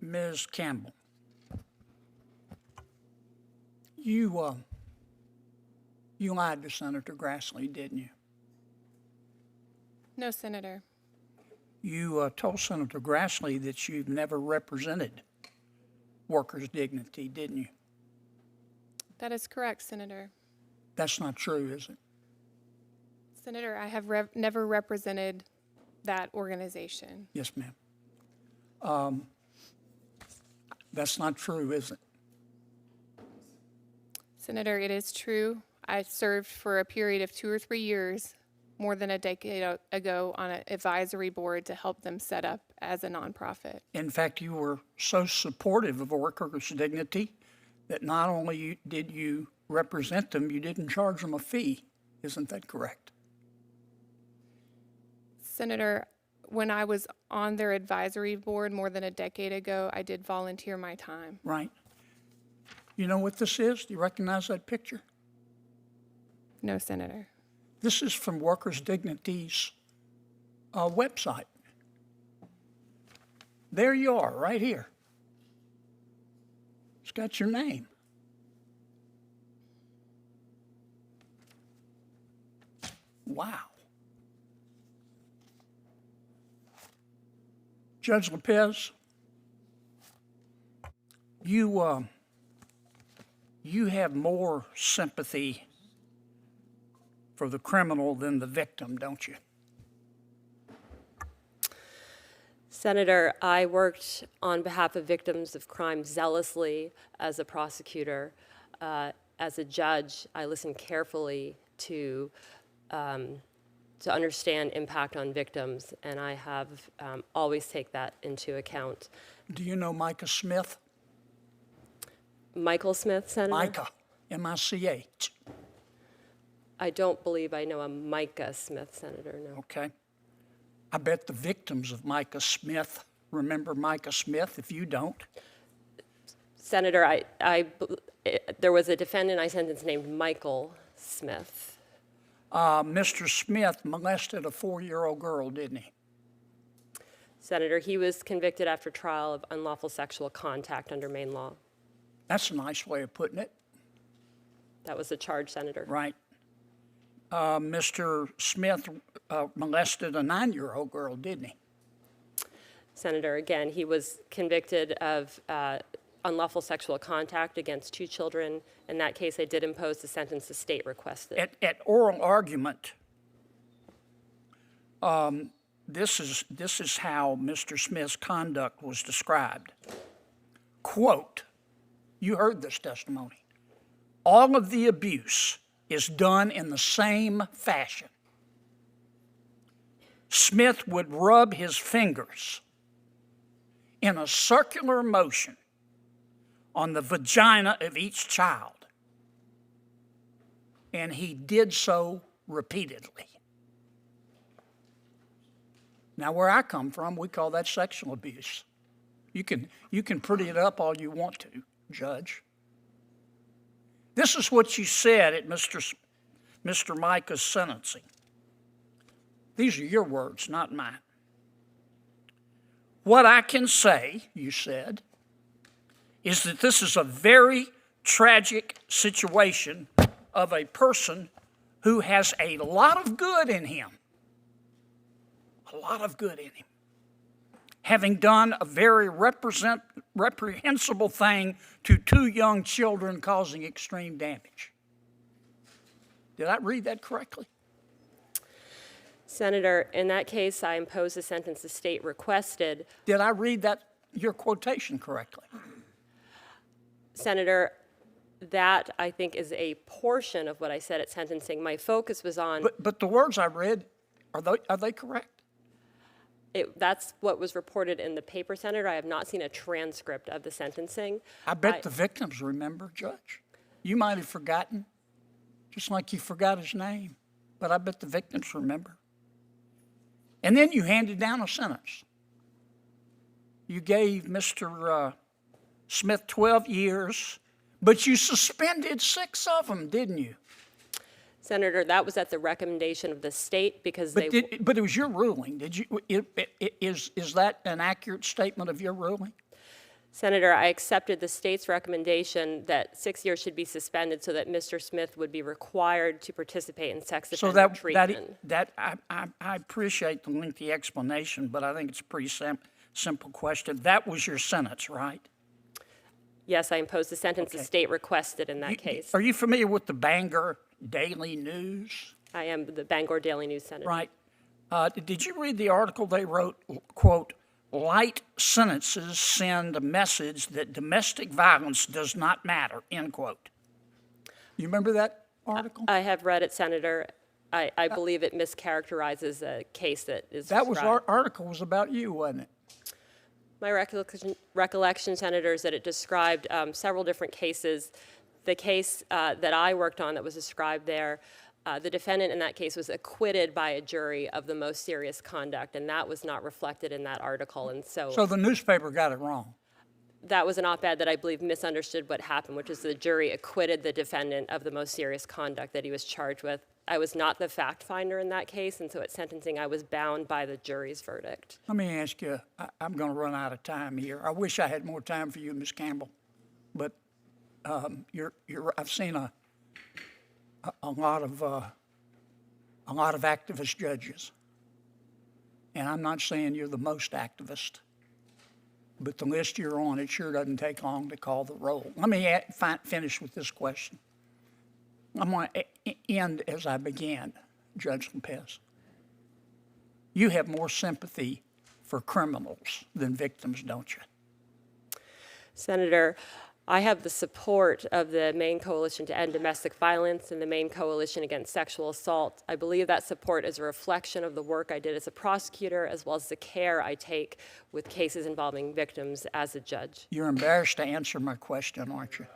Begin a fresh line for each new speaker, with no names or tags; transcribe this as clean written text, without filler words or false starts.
Ms. Campbell, you lied to Senator Grassley, didn't you?
No, Senator.
You told Senator Grassley that you've never represented workers' dignity, didn't you?
That is correct, Senator.
That's not true, is it?
Senator, I have never represented that organization.
Yes, ma'am. That's not true, is it?
Senator, it is true. I served for a period of 2 or 3 years, more than a decade ago, on an advisory board to help them set up as a nonprofit.
In fact, you were so supportive of workers' dignity that not only did you represent them, you didn't charge them a fee. Isn't that correct?
Senator, when I was on their advisory board more than a decade ago, I did volunteer my time.
Right. You know what this is? Do you recognize that picture?
No, Senator.
This is from Workers' Dignity's website. There you are, right here. It's got your name. Wow. Judge Lopez, you have more sympathy for the criminal than the victim, don't you?
Senator, I worked on behalf of victims of crime zealously as a prosecutor. As a judge, I listened carefully to understand impact on victims, and I have always take that into account.
Do you know Micah Smith?
Michael Smith, Senator?
Micah, M-I-C-H.
I don't believe I know a Micah Smith, Senator, no.
Okay. I bet the victims of Micah Smith remember Micah Smith. If you don't,
Senator, there was a defendant I sentenced named Michael Smith.
Mr. Smith molested a 4-year-old girl, didn't he?
Senator, he was convicted after trial of unlawful sexual contact under Maine law.
That's a nice way of putting it,
That was the charge, Senator.
right? Mr. Smith molested a 9-year-old girl, didn't he?
Senator, again, he was convicted of unlawful sexual contact against 2 children. In that case, I did impose the sentence the state requested.
At oral argument, this is how Mr. Smith's conduct was described. Quote, you heard this testimony. All of the abuse is done in the same fashion. Smith would rub his fingers in a circular motion on the vagina of each child, and he did so repeatedly. Now, where I come from, we call that sexual abuse. You can pretty it up all you want to, Judge. This is what you said at Mr. Micah's sentencing. These are your words, not mine. What I can say, you said, is that this is a very tragic situation of a person who has a lot of good in him. A lot of good in him. Having done a very reprehensible thing to 2 young children, causing extreme damage. Did I read that correctly?
Senator, in that case, I imposed the sentence the state requested.
Did I read that, your quotation, correctly?
Senator, that I think is a portion of what I said at sentencing. My focus was on,
But the words I read, are they correct?
that's what was reported in the paper, Senator. I have not seen a transcript of the sentencing.
I bet the victims remember, Judge. You might have forgotten, just like you forgot his name, but I bet the victims remember. And then you handed down a sentence. You gave Mr. Smith 12 years, but you suspended 6 of them, didn't you?
Senator, that was at the recommendation of the state because
But it was your ruling. Did you? Is that an accurate statement of your ruling?
Senator, I accepted the state's recommendation that 6 years should be suspended so that Mr. Smith would be required to participate in sex
So
offender treatment.
I appreciate the lengthy explanation, but I think it's a pretty simple question. That was your sentence, right?
Yes, I imposed the sentence the
Okay.
state requested in that case.
Are you familiar with the Bangor Daily News?
I am the Bangor Daily News Senator.
Right. Did you read the article they wrote, quote, "Light sentences send a message that domestic violence does not matter," end quote. You remember that article?
I have read it, Senator. I believe it mischaracterizes a case that is
That was
described.
article was about you, wasn't it?
My recollection, Senator, is that it described several different cases. The case that I worked on that was described there, the defendant in that case was acquitted by a jury of the most serious conduct, and that was not reflected in that article. And
So the newspaper got it wrong.
that was an op-ed that I believe misunderstood what happened, which is the jury acquitted the defendant of the most serious conduct that he was charged with. I was not the fact finder in that case, and so at sentencing, I was bound by the jury's verdict.
Let me ask you, I'm going to run out of time here. I wish I had more time for you, Ms. Campbell, but I've seen a lot of activist judges, and I'm not saying you're the most activist, but the list you're on, it sure doesn't take long to call the roll. Let me finish with this question. I'm going to end as I began, Judge Lopez. You have more sympathy for criminals than victims, don't you?
Senator, I have the support of the Maine Coalition to End Domestic Violence and the Maine Coalition Against Sexual Assault. I believe that support is a reflection of the work I did as a prosecutor, as well as the care I take with cases involving victims as a judge.
You're embarrassed to answer my question, aren't you?